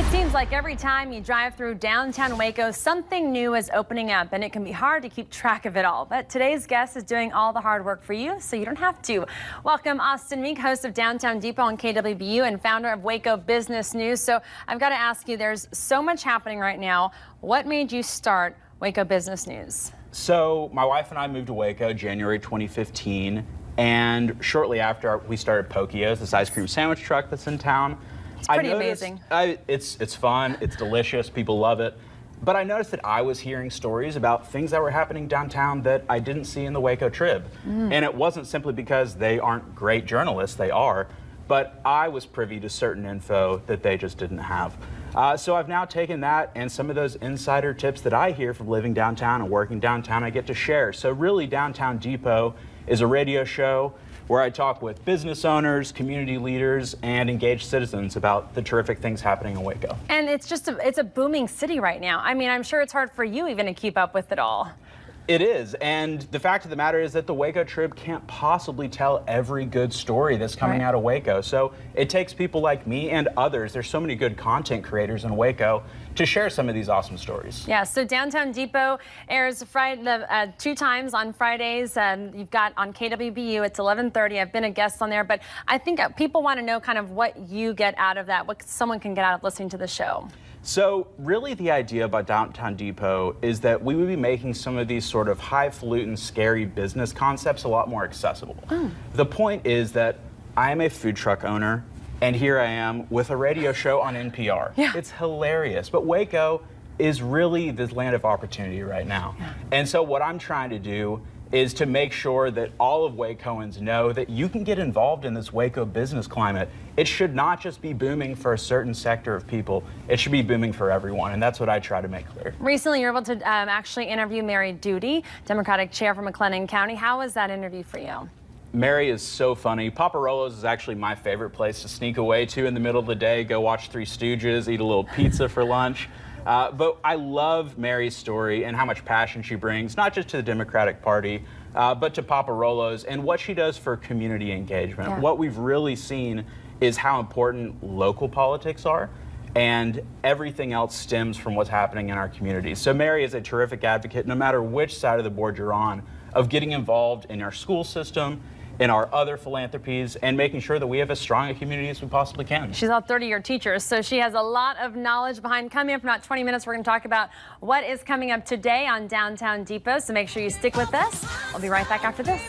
It seems like every time you drive through downtown Waco, something new is opening up, and it can be hard to keep track of it all. But today's guest is doing all the hard work for you, so you don't have to. Welcome, Austin Meek, host of Downtown Depot on KWTX and founder of Waco Business News. So I've got to ask you, there's so much happening right now. What made you start Waco Business News? So my wife and I moved to Waco January 2015, and shortly after we started Pokio's, this ice cream sandwich truck that's in town. It's pretty amazing. It's fun, it's delicious, people love it. But I noticed that I was hearing stories about things that were happening downtown that I didn't see in the Waco Trib. And it wasn't simply because they aren't great journalists, they are, but I was privy to certain info that they just didn't have. So I've now taken that and some of those insider tips that I hear from living downtown and working downtown, I get to share. So really, Downtown Depot is a radio show where I talk with business owners, community leaders, and engaged citizens about the terrific things happening in Waco. And it's just it's a booming city right now. I mean, I'm sure it's hard for you even to keep up with it all. It is, and the fact of the matter is that the Waco Trib can't possibly tell every good story that's coming out of Waco. So it takes people like me and others, there's so many good content creators in Waco, to share some of these awesome stories. Yeah, so Downtown Depot airs Friday, 2 times on Fridays. You've got on KWBU, it's 11:30. I've been a guest on there, but I think people want to know kind of what you get out of that, what someone can get out of listening to the show. So really the idea about Downtown Depot is that we would be making some of these sort of highfalutin, scary business concepts a lot more accessible. The point is that I am a food truck owner, and here I am with a radio show on NPR. It's hilarious, but Waco is really the land of opportunity right now. And so what I'm trying to do is to make sure that all of Wacoans know that you can get involved in this Waco business climate. It should not just be booming for a certain sector of people. It should be booming for everyone, and that's what I try to make clear. Recently, you were able to actually interview Mary Duty, Democratic chair for McLennan County. How was that interview for you? Mary is so funny. Paparolo's is actually my favorite place to sneak away to in the middle of the day, go watch Three Stooges, eat a little pizza for lunch. But I love Mary's story and how much passion she brings, not just to the Democratic Party, but to Paparolo's and what she does for community engagement. What we've really seen is how important local politics are, and everything else stems from what's happening in our communities. So Mary is a terrific advocate, no matter which side of the board you're on, of getting involved in our school system, in our other philanthropies, and making sure that we have as strong a community as we possibly can. She's all 30-year teacher, so she has a lot of knowledge behind. Coming up in about 20 minutes, we're going to talk about what is coming up today on Downtown Depot, so make sure you stick with us. We'll be right back after this.